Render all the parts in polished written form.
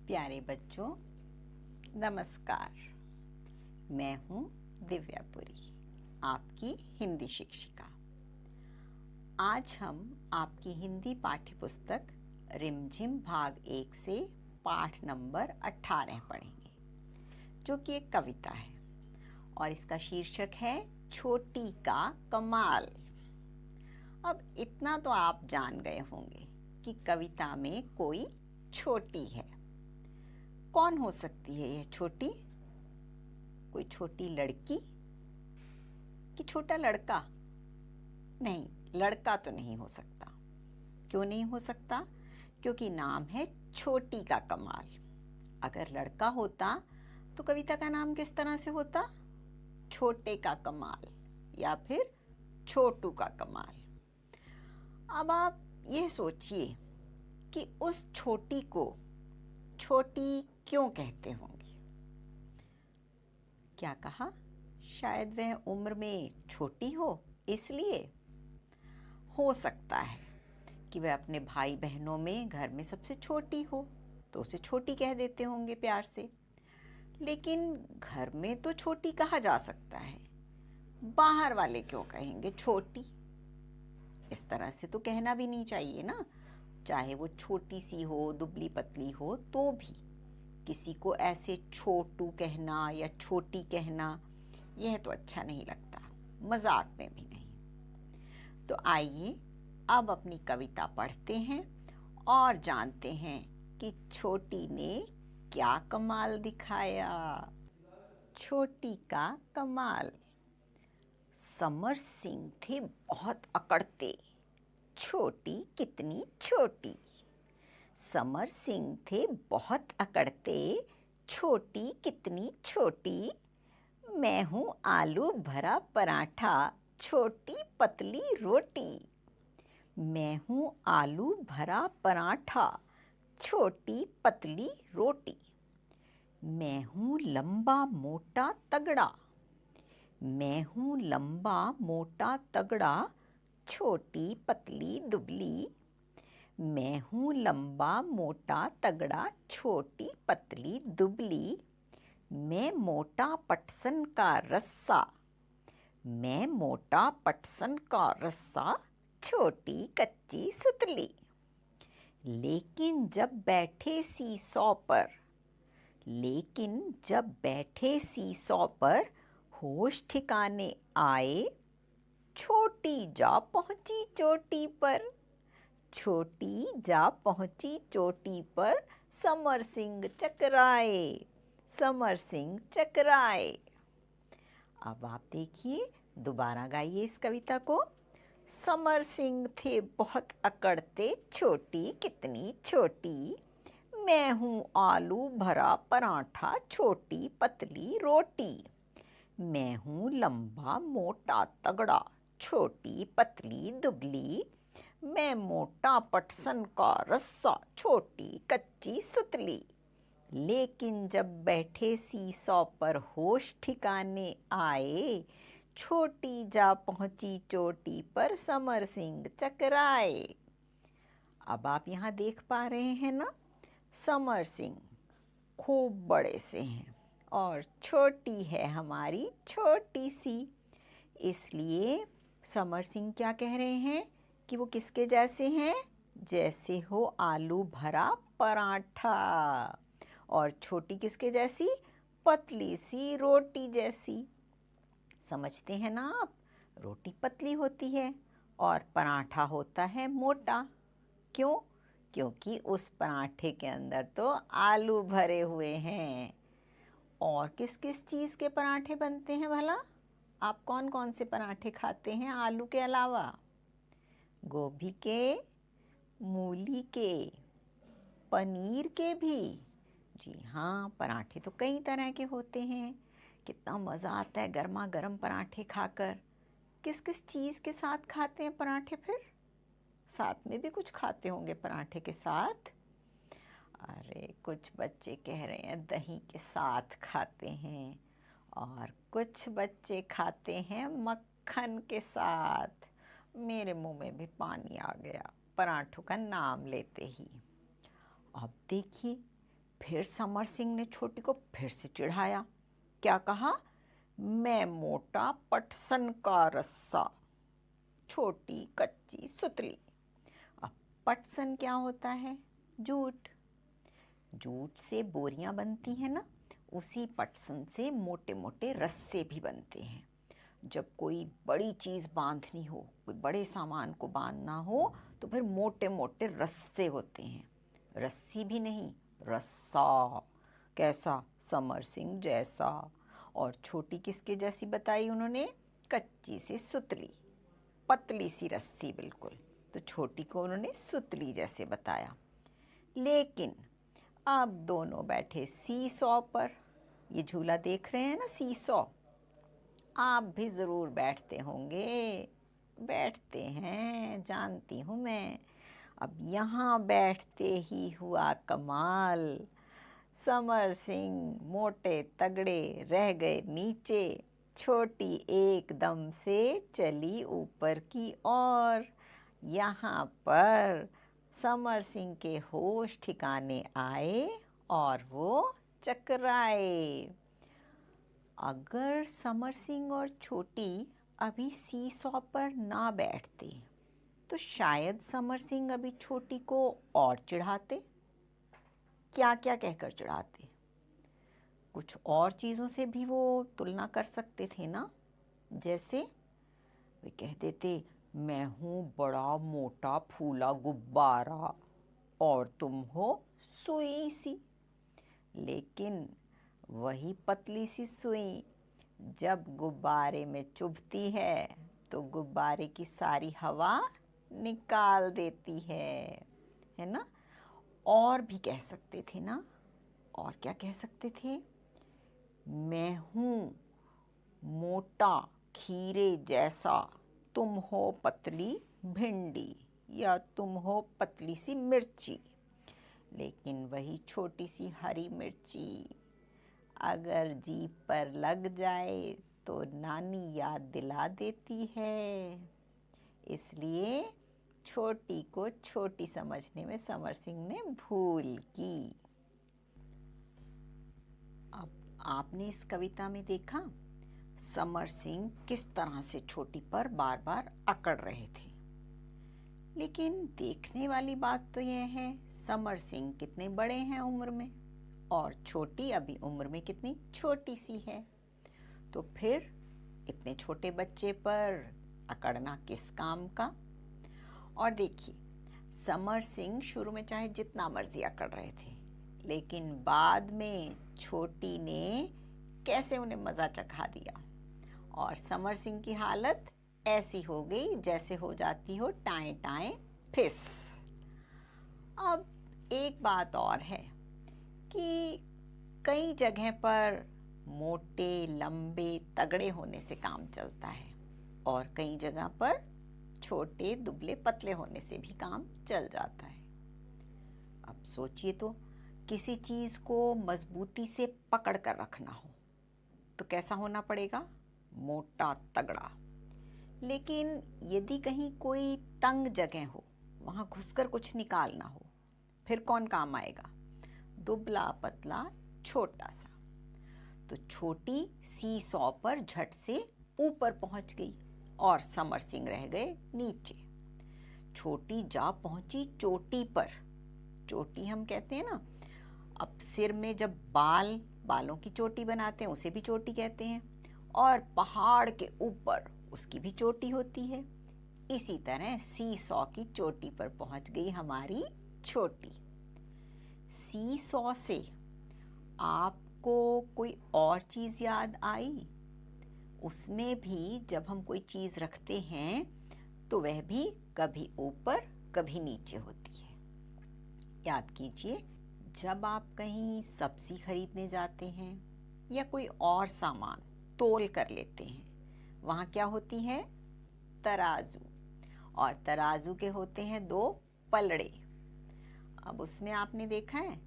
प्यारे बच्चों, नमस्कार। मैं हूँ दिव्यापुरी, आपकी हिंदी शिक्षिका। आज हम आपकी हिंदी पाठ्य पुस्तक रिमझिम भाग 1 से पाठ नंबर 18 पढ़ेंगे, जो कि एक कविता है और इसका शीर्षक है छोटी का कमाल। अब इतना तो आप जान गए होंगे कि कविता में कोई छोटी है। कौन हो सकती है यह छोटी? कोई छोटी लड़की कि छोटा लड़का? नहीं, लड़का तो नहीं हो सकता। क्यों नहीं हो सकता? क्योंकि नाम है छोटी का कमाल। अगर लड़का होता तो कविता का नाम किस तरह से होता? छोटे का कमाल या फिर छोटू का कमाल। अब आप ये सोचिए कि उस छोटी को छोटी क्यों कहते होंगे? क्या कहा? शायद वह उम्र में छोटी हो, इसलिए। हो सकता है कि वह अपने भाई बहनों में घर में सबसे छोटी हो, तो उसे छोटी कह देते होंगे प्यार से। लेकिन घर में तो छोटी कहा जा सकता है, बाहर वाले क्यों कहेंगे छोटी? इस तरह से तो कहना भी नहीं चाहिए ना। चाहे वो छोटी सी हो, दुबली पतली हो, तो भी किसी को ऐसे छोटू कहना या छोटी कहना, यह तो अच्छा नहीं लगता, मजाक में भी नहीं। तो आइए अब अपनी कविता पढ़ते हैं और जानते हैं कि छोटी ने क्या कमाल दिखाया। छोटी का कमाल। समर सिंह थे बहुत अकड़ते, छोटी कितनी छोटी। समर सिंह थे बहुत अकड़ते, छोटी कितनी छोटी। मैं हूँ आलू भरा पराठा, छोटी पतली रोटी। मैं हूँ आलू भरा पराठा, छोटी पतली रोटी। मैं हूँ लंबा मोटा तगड़ा। मैं हूँ लंबा मोटा तगड़ा, छोटी पतली दुबली। मैं हूँ लंबा मोटा तगड़ा, छोटी पतली दुबली। मैं मोटा पटसन का रस्सा। मैं मोटा पटसन का रस्सा, छोटी कच्ची सुतली। लेकिन जब बैठे सीसॉ पर, लेकिन जब बैठे सीसॉ पर होश ठिकाने आए, छोटी जा पहुंची चोटी पर। छोटी जा पहुंची चोटी पर, समर सिंह चकराए, समर सिंह चकराए। अब आप देखिए, दोबारा गाइए इस कविता को। समर सिंह थे बहुत अकड़ते, छोटी कितनी छोटी। मैं हूँ आलू भरा पराठा, छोटी पतली रोटी। मैं हूँ लंबा मोटा तगड़ा, छोटी पतली दुबली। मैं मोटा पटसन का रस्सा, छोटी कच्ची सुतली। लेकिन जब बैठे सीसॉ पर होश ठिकाने आए, छोटी जा पहुंची चोटी पर, समर सिंह चकराए। अब आप यहाँ देख पा रहे हैं ना, समर सिंह खूब बड़े से हैं और छोटी है हमारी छोटी सी। इसलिए समर सिंह क्या कह रहे हैं कि वो किसके जैसे हैं? जैसे हो आलू भरा पराठा। और छोटी किसके जैसी? पतली सी रोटी जैसी। समझते हैं ना आप? रोटी पतली होती है और पराठा होता है मोटा। क्यों? क्योंकि उस पराठे के अंदर तो आलू भरे हुए हैं। और किस किस चीज़ के पराठे बनते हैं भला? आप कौन कौन से पराठे खाते हैं आलू के अलावा? गोभी के, मूली के, पनीर के भी। जी हाँ, पराठे तो कई तरह के होते हैं। कितना मज़ा आता है गर्मा गर्म पराठे खाकर। किस किस चीज़ के साथ खाते हैं पराठे फिर? साथ में भी कुछ खाते होंगे पराठे के साथ। अरे कुछ बच्चे कह रहे हैं दही के साथ खाते हैं और कुछ बच्चे खाते हैं मक्खन के साथ। मेरे मुंह में भी पानी आ गया पराठों का नाम लेते ही। अब देखिए, फिर समर सिंह ने छोटी को फिर से चिढ़ाया। क्या कहा? मैं मोटा पटसन का रस्सा, छोटी कच्ची सुतली। अब पटसन क्या होता है? जूट। जूट से बोरियां बनती हैं ना, उसी पटसन से मोटे मोटे रस्से भी बनते हैं। जब कोई बड़ी चीज़ बांधनी हो, कोई बड़े सामान को बांधना हो, तो फिर मोटे मोटे रस्से होते हैं। रस्सी भी नहीं, रस्सा। कैसा? समर सिंह जैसा। और छोटी किसके जैसी बताई उन्होंने? कच्ची सी सुतली, पतली सी रस्सी बिल्कुल। तो छोटी को उन्होंने सुतली जैसे बताया। लेकिन अब दोनों बैठे सी सॉ पर। ये झूला देख रहे हैं ना, सी सॉ। आप भी ज़रूर बैठते होंगे। बैठते हैं, जानती हूँ मैं। अब यहाँ बैठते ही हुआ कमाल। समर सिंह मोटे तगड़े रह गए नीचे। छोटी एकदम से चली ऊपर की ओर। यहाँ पर समर सिंह के होश ठिकाने आए और वो चकराए। अगर समर सिंह और छोटी अभी सी सॉ पर ना बैठते तो शायद समर सिंह अभी छोटी को और चिढ़ाते। क्या क्या कहकर चिढ़ाते? कुछ और चीज़ों से भी वो तुलना कर सकते थे ना। जैसे वे कह देते, मैं हूँ बड़ा मोटा फूला गुब्बारा और तुम हो सुई सी। लेकिन वही पतली सी सुई जब गुब्बारे में चुभती है तो गुब्बारे की सारी हवा निकाल देती है ना। और भी कह सकते थे ना। और क्या कह सकते थे? मैं हूँ मोटा खीरे जैसा, तुम हो पतली भिंडी, या तुम हो पतली सी मिर्ची। लेकिन वही छोटी सी हरी मिर्ची अगर जीभ पर लग जाए तो नानी याद दिला देती है। इसलिए छोटी को छोटी समझने में समर सिंह ने भूल की। अब आपने इस कविता में देखा समर सिंह किस तरह से छोटी पर बार बार अकड़ रहे थे। लेकिन देखने वाली बात तो यह है, समर सिंह कितने बड़े हैं उम्र में और छोटी अभी उम्र में कितनी छोटी सी है। तो फिर इतने छोटे बच्चे पर अकड़ना किस काम का। और देखिए, समर सिंह शुरू में चाहे जितना मर्जी अकड़ रहे थे, लेकिन बाद में छोटी ने कैसे उन्हें मज़ा चखा दिया और समर सिंह की हालत ऐसी हो गई जैसे हो जाती हो टाएं टाएं फिस। अब एक बात और है कि कई जगह पर मोटे लंबे तगड़े होने से काम चलता है और कई जगह पर छोटे दुबले पतले होने से भी काम चल जाता है। अब सोचिए तो, किसी चीज़ को मजबूती से पकड़ कर रखना हो तो कैसा होना पड़ेगा? मोटा तगड़ा। लेकिन यदि कहीं कोई तंग जगह हो, वहाँ घुसकर कुछ निकालना हो, फिर कौन काम आएगा? दुबला पतला छोटा सा। तो छोटी सी सॉ पर झट से ऊपर पहुंच गई और समर सिंह रह गए नीचे। छोटी जा पहुंची चोटी पर। चोटी हम कहते हैं ना, अब सिर में जब बालों की चोटी बनाते हैं उसे भी चोटी कहते हैं, और पहाड़ के ऊपर उसकी भी चोटी होती है। इसी तरह सी सॉ की चोटी पर पहुंच गई हमारी छोटी। सी सॉ से आपको कोई और चीज़ याद आई? उसमें भी जब हम कोई चीज़ रखते हैं तो वह भी कभी ऊपर कभी नीचे होती है। याद कीजिए, जब आप कहीं सब्जी खरीदने जाते हैं या कोई और सामान तोल कर लेते हैं, वहाँ क्या होती है? तराजू। और तराजू के होते हैं दो पलड़े। अब उसमें आपने देखा है,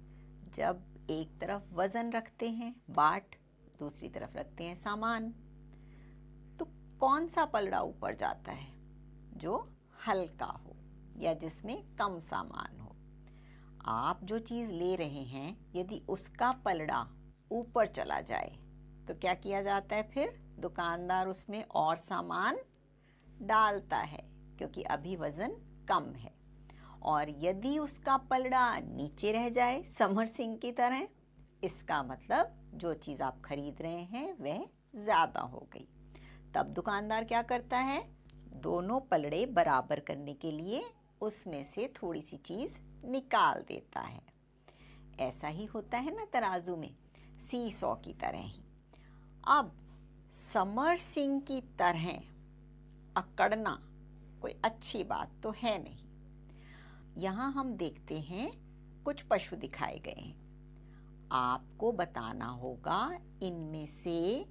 जब एक तरफ वज़न रखते हैं बाट, दूसरी तरफ रखते हैं सामान, तो कौन सा पलड़ा ऊपर जाता है? जो हल्का हो या जिसमें कम सामान हो। आप जो चीज़ ले रहे हैं यदि उसका पलड़ा ऊपर चला जाए तो क्या किया जाता है? फिर दुकानदार उसमें और सामान डालता है क्योंकि अभी वज़न कम है। और यदि उसका पलड़ा नीचे रह जाए समर सिंह की तरह, इसका मतलब जो चीज़ आप खरीद रहे हैं वह ज़्यादा हो गई। तब दुकानदार क्या करता है? दोनों पलड़े बराबर करने के लिए उसमें से थोड़ी सी चीज़ निकाल देता है। ऐसा ही होता है ना तराजू में, सीसॉ की तरह ही। अब समर सिंह की तरह अकड़ना कोई अच्छी बात तो है नहीं। यहाँ हम देखते हैं कुछ पशु दिखाए गए हैं। आपको बताना होगा इनमें से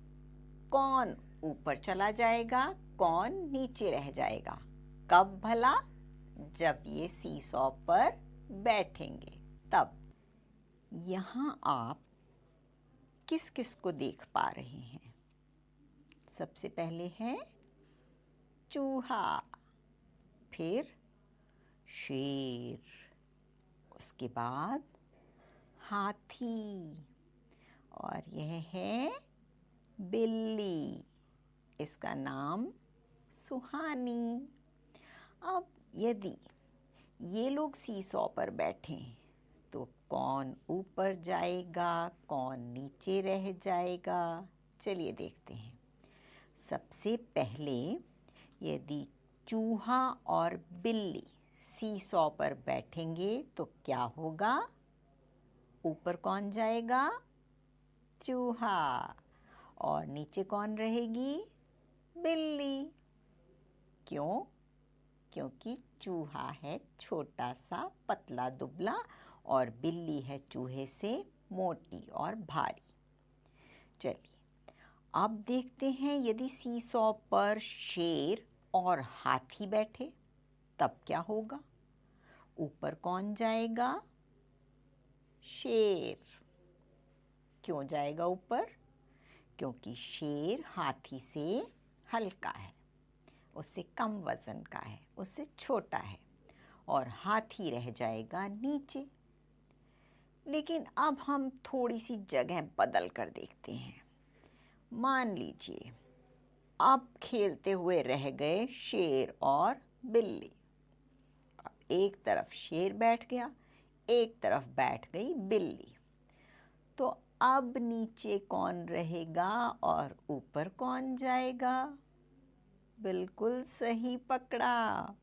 कौन ऊपर चला जाएगा, कौन नीचे रह जाएगा। कब भला? जब ये सीसॉ पर बैठेंगे तब। यहाँ आप किस किस को देख पा रहे हैं? सबसे पहले है चूहा, फिर शेर, उसके बाद हाथी, और यह है बिल्ली, इसका नाम सुहानी। अब यदि ये लोग सीसॉ पर बैठें तो कौन ऊपर जाएगा, कौन नीचे रह जाएगा? चलिए देखते हैं। सबसे पहले यदि चूहा और बिल्ली सीसॉ पर बैठेंगे तो क्या होगा? ऊपर कौन जाएगा? चूहा। और नीचे कौन रहेगी? बिल्ली। क्यों? क्योंकि चूहा है छोटा सा पतला दुबला और बिल्ली है चूहे से मोटी और भारी। चलिए अब देखते हैं यदि सीसॉ पर शेर और हाथी बैठे तब क्या होगा? ऊपर कौन जाएगा? शेर। क्यों जाएगा ऊपर? क्योंकि शेर हाथी से हल्का है, उससे कम वजन का है, उससे छोटा है, और हाथी रह जाएगा नीचे। लेकिन अब हम थोड़ी सी जगह बदल कर देखते हैं। मान लीजिए अब खेलते हुए रह गए शेर और बिल्ली। एक तरफ शेर बैठ गया, एक तरफ बैठ गई बिल्ली। तो अब नीचे कौन रहेगा और ऊपर कौन जाएगा? बिल्कुल सही पकड़ा।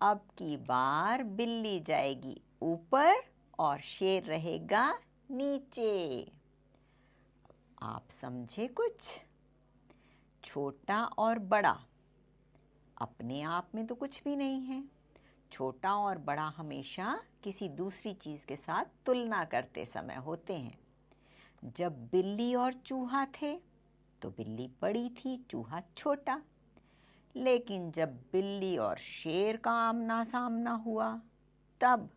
अब की बार बिल्ली जाएगी ऊपर और शेर रहेगा नीचे। आप समझे कुछ? छोटा और बड़ा अपने आप में तो कुछ भी नहीं है। छोटा और बड़ा हमेशा किसी दूसरी चीज़ के साथ तुलना करते समय होते हैं। जब बिल्ली और चूहा थे तो बिल्ली बड़ी थी, चूहा छोटा। लेकिन जब बिल्ली और शेर का आमना सामना हुआ तब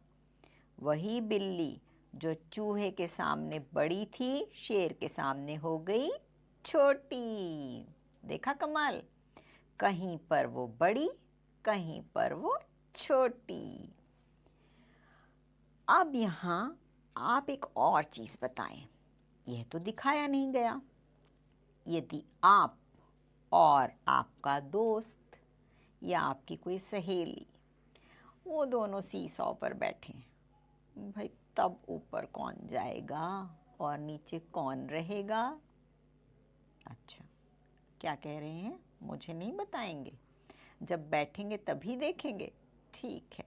वही बिल्ली जो चूहे के सामने बड़ी थी शेर के सामने हो गई छोटी। देखा कमाल? कहीं पर वो बड़ी, कहीं पर वो छोटी। अब यहाँ आप एक और चीज़ बताएं। यह तो दिखाया नहीं गया। यदि आप और आपका दोस्त या आपकी कोई सहेली वो दोनों सीसॉ पर बैठे, भाई तब ऊपर कौन जाएगा और नीचे कौन रहेगा? अच्छा, क्या कह रहे हैं? मुझे नहीं बताएंगे? जब बैठेंगे तभी देखेंगे? ठीक है,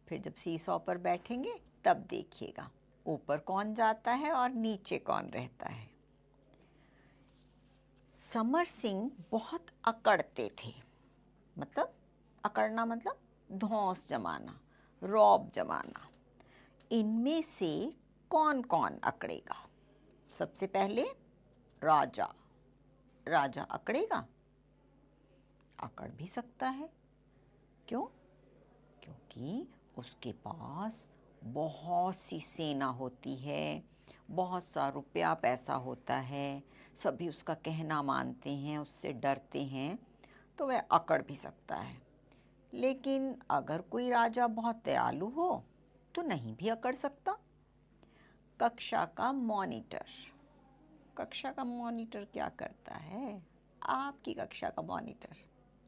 फिर जब सीसॉ पर बैठेंगे तब देखिएगा ऊपर कौन जाता है और नीचे कौन रहता है। समर सिंह बहुत अकड़ते थे। मतलब अकड़ना मतलब धौंस जमाना, रौब जमाना। इनमें से कौन कौन अकड़ेगा? सबसे पहले राजा। राजा अकड़ेगा? अकड़ भी सकता है। क्यों? क्योंकि उसके पास बहुत सी सेना होती है, बहुत सा रुपया पैसा होता है, सभी उसका कहना मानते हैं, उससे डरते हैं, तो वह अकड़ भी सकता है। लेकिन अगर कोई राजा बहुत दयालु हो तो नहीं भी अकड़ सकता। कक्षा का मॉनिटर, कक्षा का मॉनिटर क्या करता है? आपकी कक्षा का मॉनिटर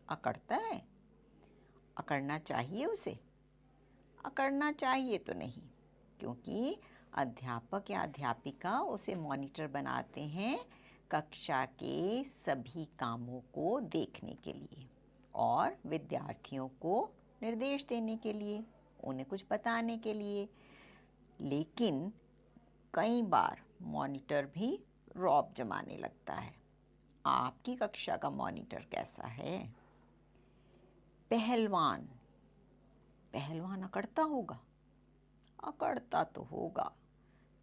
अकड़ता है? अकड़ना चाहिए उसे? अकड़ना चाहिए तो नहीं, क्योंकि अध्यापक या अध्यापिका उसे मॉनिटर बनाते हैं कक्षा के सभी कामों को देखने के लिए और विद्यार्थियों को निर्देश देने के लिए, उन्हें कुछ बताने के लिए। लेकिन कई बार मॉनिटर भी रौब जमाने लगता है। आपकी कक्षा का मॉनिटर कैसा है? पहलवान, पहलवान अकड़ता होगा? अकड़ता तो होगा।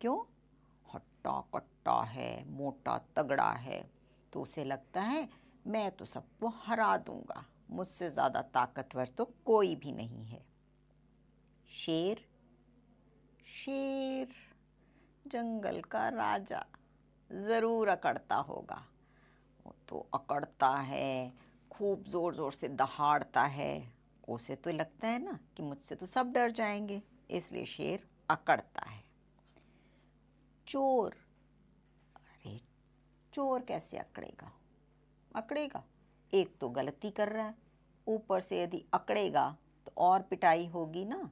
क्यों? हट्टा कट्टा है, मोटा तगड़ा है, तो उसे लगता है मैं तो सबको हरा दूंगा, मुझसे ज़्यादा ताकतवर तो कोई भी नहीं है। शेर, शेर जंगल का राजा ज़रूर अकड़ता होगा। वो तो अकड़ता है, खूब ज़ोर ज़ोर से दहाड़ता है। उसे तो लगता है ना कि मुझसे तो सब डर जाएंगे, इसलिए शेर अकड़ता है। चोर, अरे चोर कैसे अकड़ेगा? अकड़ेगा? एक तो गलती कर रहा है, ऊपर से यदि अकड़ेगा तो और पिटाई होगी ना,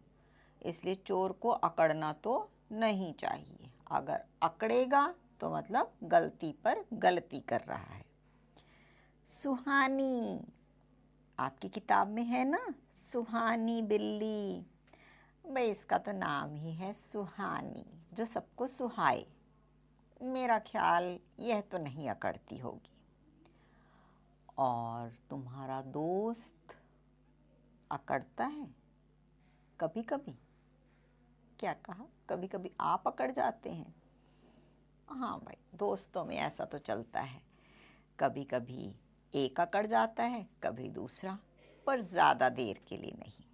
इसलिए चोर को अकड़ना तो नहीं चाहिए। अगर अकड़ेगा तो मतलब गलती पर गलती कर रहा है। सुहानी, आपकी किताब में है ना सुहानी बिल्ली। भाई इसका तो नाम ही है सुहानी, जो सबको सुहाए। मेरा ख्याल यह तो नहीं अकड़ती होगी। और तुम्हारा दोस्त अकड़ता है? कभी कभी। क्या कहा? कभी कभी आप अकड़ जाते हैं? हाँ भाई, दोस्तों में ऐसा तो चलता है, कभी कभी एक अकड़ जाता है, कभी दूसरा, पर ज़्यादा देर के लिए नहीं।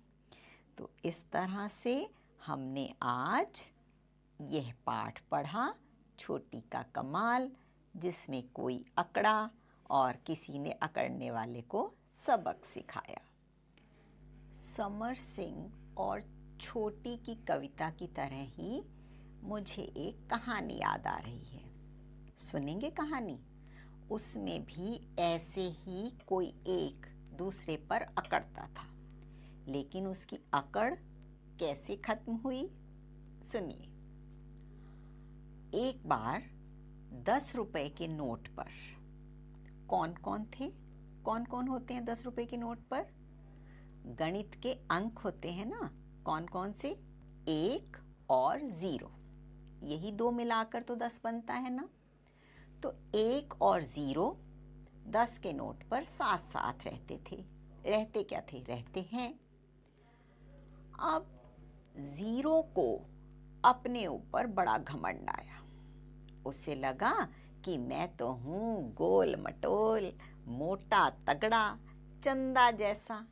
तो इस तरह से हमने आज यह पाठ पढ़ा, छोटी का कमाल, जिसमें कोई अकड़ा और किसी ने अकड़ने वाले को सबक सिखाया। समर सिंह और छोटी की कविता की तरह ही मुझे एक कहानी याद आ रही है। सुनेंगे कहानी? उसमें भी ऐसे ही कोई एक दूसरे पर अकड़ता था, लेकिन उसकी अकड़ कैसे खत्म हुई, सुनिए। एक बार 10 रुपए के नोट पर कौन कौन थे? कौन कौन होते हैं 10 रुपए के नोट पर? गणित के अंक होते हैं ना। कौन कौन से? 1 और 0, यही दो मिलाकर तो 10 बनता है ना। तो 1 और 0 10 के नोट पर साथ साथ रहते थे। रहते क्या थे? रहते हैं। अब 0 को अपने ऊपर बड़ा घमंड आया। उसे लगा कि मैं तो हूँ गोल मटोल, मोटा तगड़ा, चंदा जैसा,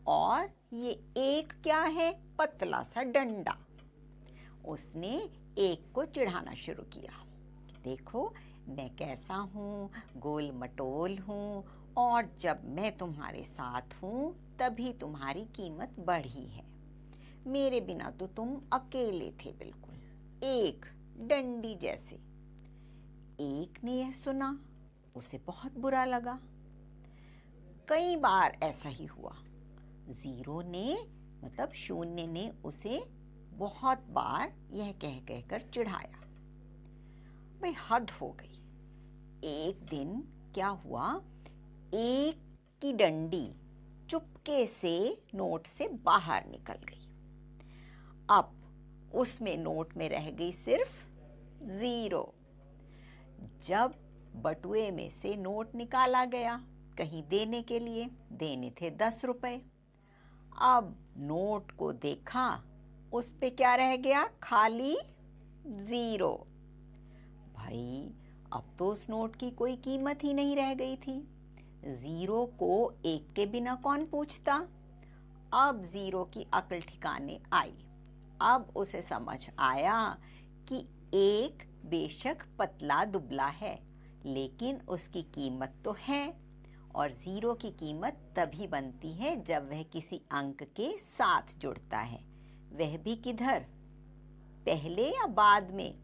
और ये एक क्या है? पतला सा डंडा। उसने एक को चिढ़ाना शुरू किया, देखो मैं कैसा हूँ, गोल मटोल हूँ, और जब मैं तुम्हारे साथ हूँ तभी तुम्हारी कीमत बढ़ी है। मेरे बिना तो तुम अकेले थे, बिल्कुल एक डंडी जैसे। एक ने यह सुना, उसे बहुत बुरा लगा। कई बार ऐसा ही हुआ। 0 ने मतलब शून्य ने उसे बहुत बार यह कह कहकर चिढ़ाया। भाई हद हो गई। एक दिन क्या हुआ, एक की डंडी चुपके से नोट से बाहर निकल गई। अब उसमें नोट में रह गई सिर्फ 0। जब बटुए में से नोट निकाला गया कहीं देने के लिए, देने थे 10 रुपए। अब नोट को देखा, उस पे क्या रह गया? खाली 0। भाई अब तो उस नोट की कोई कीमत ही नहीं रह गई थी। 0 को 1 के बिना कौन पूछता? अब 0 की अक्ल ठिकाने आई। अब उसे समझ आया कि 1 बेशक पतला दुबला है, लेकिन उसकी कीमत तो है, और 0 की कीमत तभी बनती है जब वह किसी अंक के साथ जुड़ता है, वह भी किधर? पहले या बाद में?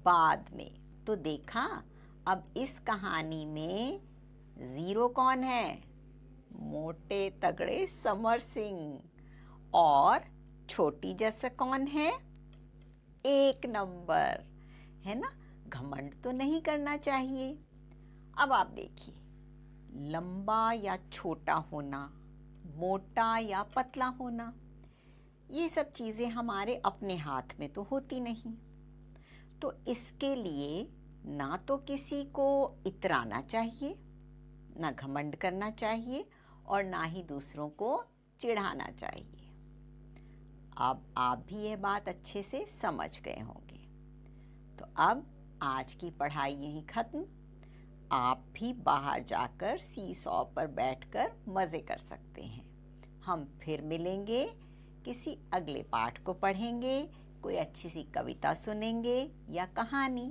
बाद में। तो देखा, अब इस कहानी में जीरो कौन है? मोटे तगड़े समर सिंह। और छोटी जैसा कौन है? एक नंबर। है ना? घमंड तो नहीं करना चाहिए। अब आप देखिए, लंबा या छोटा होना, मोटा या पतला होना, ये सब चीज़ें हमारे अपने हाथ में तो होती नहीं। तो इसके लिए ना तो किसी को इतराना चाहिए, ना घमंड करना चाहिए, और ना ही दूसरों को चिढ़ाना चाहिए। अब आप भी यह बात अच्छे से समझ गए होंगे। तो अब आज की पढ़ाई यहीं ख़त्म। आप भी बाहर जाकर सीसॉ पर बैठकर मज़े कर सकते हैं। हम फिर मिलेंगे, किसी अगले पाठ को पढ़ेंगे, कोई अच्छी सी कविता सुनेंगे या कहानी।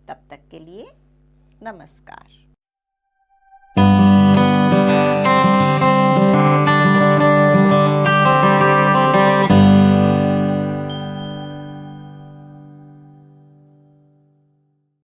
तब तक के लिए नमस्कार।